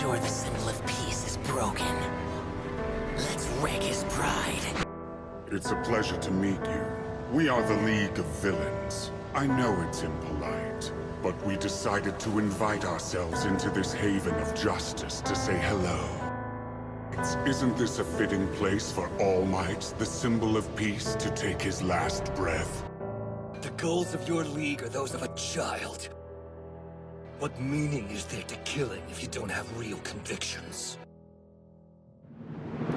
sure the symbol of peace is broken. Let's wreck his pride. It's a pleasure to meet you. We are the League of Villains. I know it's impolite, but we decided to invite ourselves into this haven of justice to say hello. Isn't this a fitting place for All Might, the symbol of peace, to take his last breath? The goals of your league are those of a child. What meaning is there to killing if you don't have real convictions?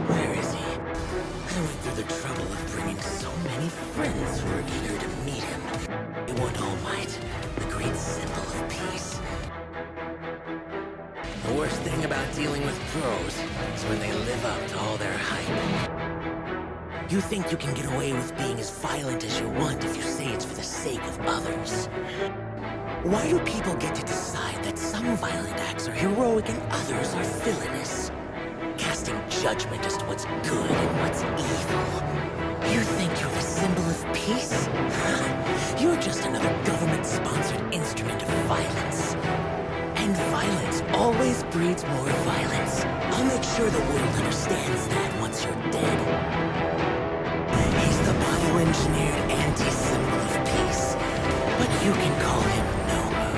Where is he? I went through the trouble of bringing so many friends who were eager to meet him. They want All Might, the great symbol of peace. The worst thing about dealing with pros is when they live up to all their hype. You think you can get away with being as violent as you want if you say it's for the sake of others. Why do people get to decide that some violent acts are heroic and others are villainous? Casting judgment as to what's good and what's evil. You think you're the symbol of peace? You're just another government-sponsored instrument of violence. And violence always breeds more violence. I'll make sure the world understands that once you're dead. He's the bioengineered anti-symbol of peace, but you can call him Nomu.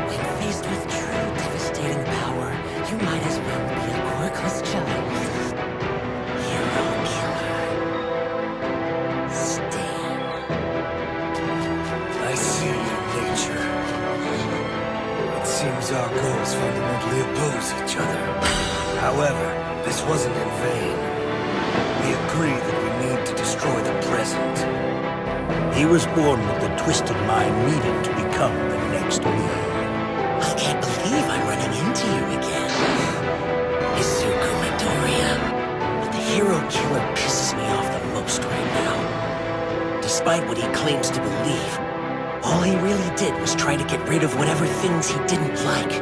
When faced with true devastating power, you might as well be a quirkless child. Hero killer. Stain. I see your nature. It seems our goals fundamentally oppose each other. However, this wasn't in vain. We agree that we need to destroy the present. He was born with the twisted mind needed to become the next me. I can't believe I'm running into you again. Izuku Midoriya. But the hero killer pisses me off the most right now. Despite what he claims to believe, all he really did was try to get rid of whatever things he didn't like.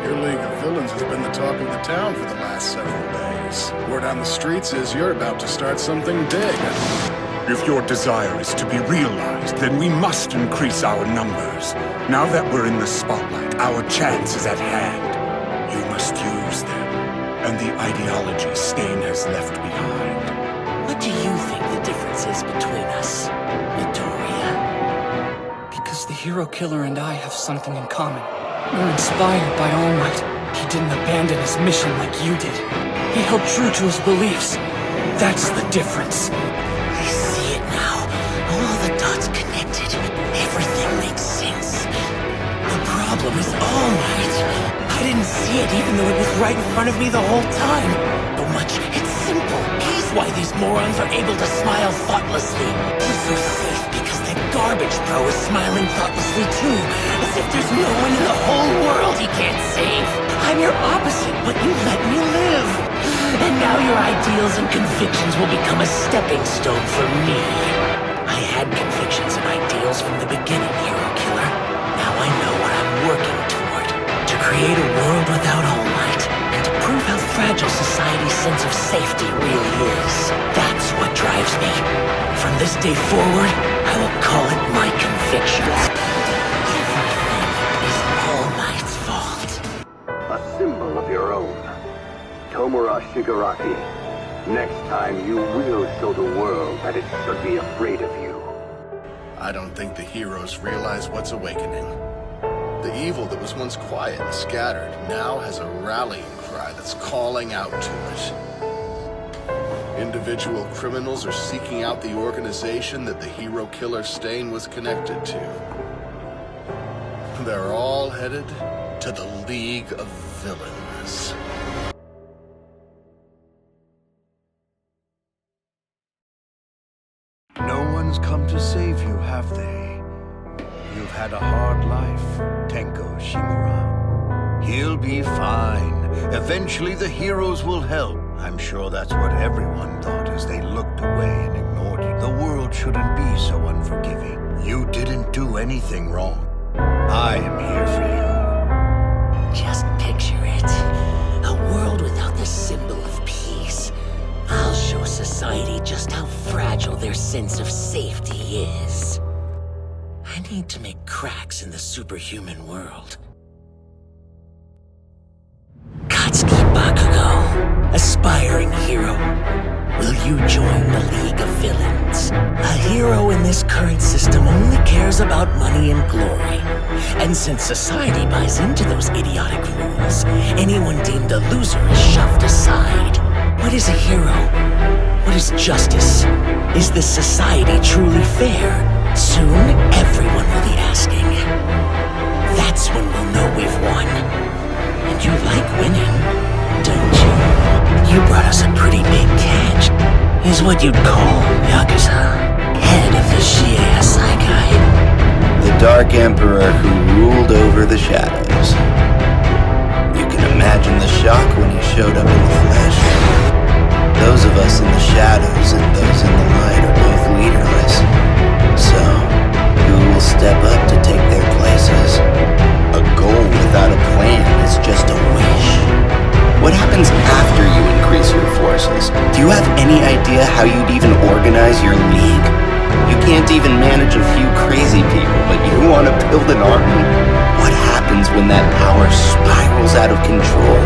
Your League of Villains has been the talk of the town for the last several days. Word on the streets is you're about to start something big. If your desire is to be realized, then we must increase our numbers. Now that we're in the spotlight, our chance is at hand. You must use them, and the ideology Stain has left behind. What do you think the difference is between us, Midoriya? Because the hero killer and I have something in common. We're inspired by All Might. He didn't abandon his mission like you did. He held true to his beliefs. That's the difference. I see it now. All the dots connected. Everything makes sense. The problem is All Might. I didn't see it even though it was right in front of me the whole time. So much. It's simple. He's why these morons are able to smile thoughtlessly. We're so safe because that garbage pro is smiling thoughtlessly too. As if there's no one in the whole world he can't save. I'm your opposite, but you let me live. And now your ideals and convictions will become a stepping stone for me. I had convictions and ideals from the beginning, hero killer. Now I know what I'm working toward. To create a world without All Might, and to prove how fragile society's sense of safety really is. That's what drives me. From this day forward, I will call it my convictions. Everything is All Might's fault. A symbol of your own. Tomura Shigaraki. Next time you will show the world that it should be afraid of you. I don't think the heroes realize what's awakening. The evil that was once quiet and scattered now has a rallying cry that's calling out to it. Individual criminals are seeking out the organization that the hero killer Stain was connected to. They're all headed to the League of Villains. No one's come to save you, have they? You've had a hard life, Tenko Shimura. He'll be fine. Eventually the heroes will help. I'm sure that's what everyone thought as they looked away and ignored you. The world shouldn't be so unforgiving. You didn't do anything wrong. I am here for you. Just picture it. A world without the symbol of peace. I'll show society just how fragile their sense of safety is. I need to make cracks in the superhuman world. aspiring hero. Will you join the League of Villains? A hero in this current system only cares about money and glory. And since society buys into those idiotic rules, anyone deemed a loser is shoved aside. What is a hero? What is justice? Is this society truly fair? Soon, everyone will be asking. That's when we'll know we've won. And you like winning, don't you? You brought us a pretty big catch. He's what you'd call Yakuza, head of the shigaraki. The Dark Emperor who ruled over the shadows. You can imagine the shock when he showed up in the flesh. Those of us in the shadows and those in the light are both leaderless. So, who will step up to take their places? A goal without a plan is just a wish. What happens after you increase your forces? Do you have any idea how you'd even organize your league? You can't even manage a few crazy people, but you want to build an army? What happens when that power spirals out of control?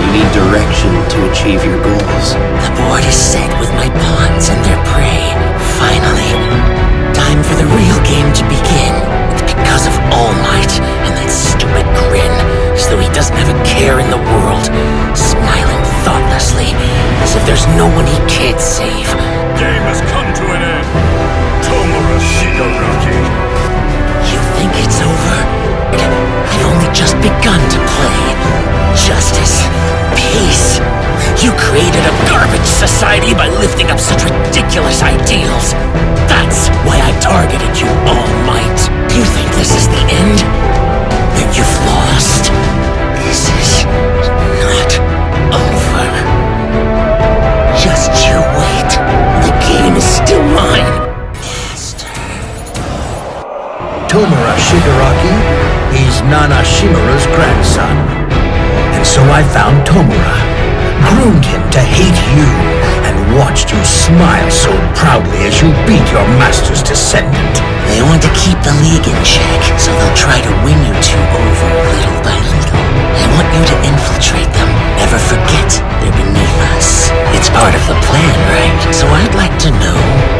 You need direction to achieve your goals. The board is set with my pawns and their prey. Finally, time for the real game to begin. It's because of All Might and that stupid grin, as though he doesn't have a care in the world, smiling thoughtlessly, as if there's no one he can't save. Game has come to an end. Tomura Shigaraki. You think it's over? I've only just begun to play. Justice. Peace. You created a garbage society by lifting up such ridiculous ideals. That's why I targeted you, All Might. You think this is the end? Then you've lost. This is not over. Just you wait. The game is still mine. Master. Tomura Shigaraki, he's Nana Shimura's grandson. And so I found Tomura, groomed him to hate you, and watched you smile so proudly as you beat your master's descendant. They want to keep the League in check, so they'll try to win you two over little by little. They want you to infiltrate them, never forget they're beneath us. It's part of the plan, right? So I'd like to know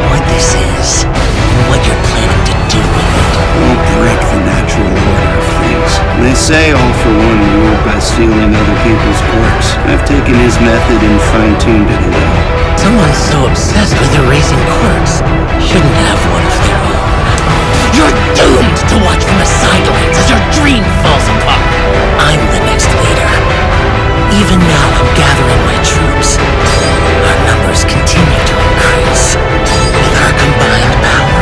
what this is, and what you're planning to do with it. We'll break the natural order of things. They say all for one rule by stealing other people's quirks. I've taken his method and fine-tuned it a little. Someone so obsessed with erasing quirks shouldn't have one of their own. You're doomed to watch from the sidelines as your dream falls apart. I'm the next leader. Even now I'm gathering my troops. Our numbers continue to increase. With our combined power,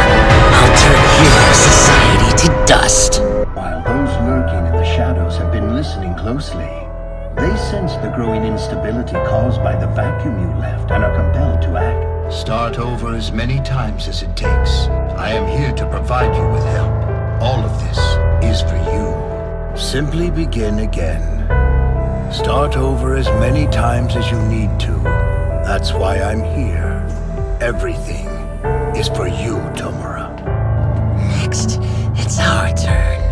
I'll turn hero society to dust. While those lurking in the shadows have been listening closely, they sense the growing instability caused by the vacuum you left and are compelled to act. Start over as many times as it takes. I am here to provide you with help. All of this is for you. Simply begin again. Start over as many times as you need to. That's why I'm here. Everything is for you, Tomura. Next, it's our turn.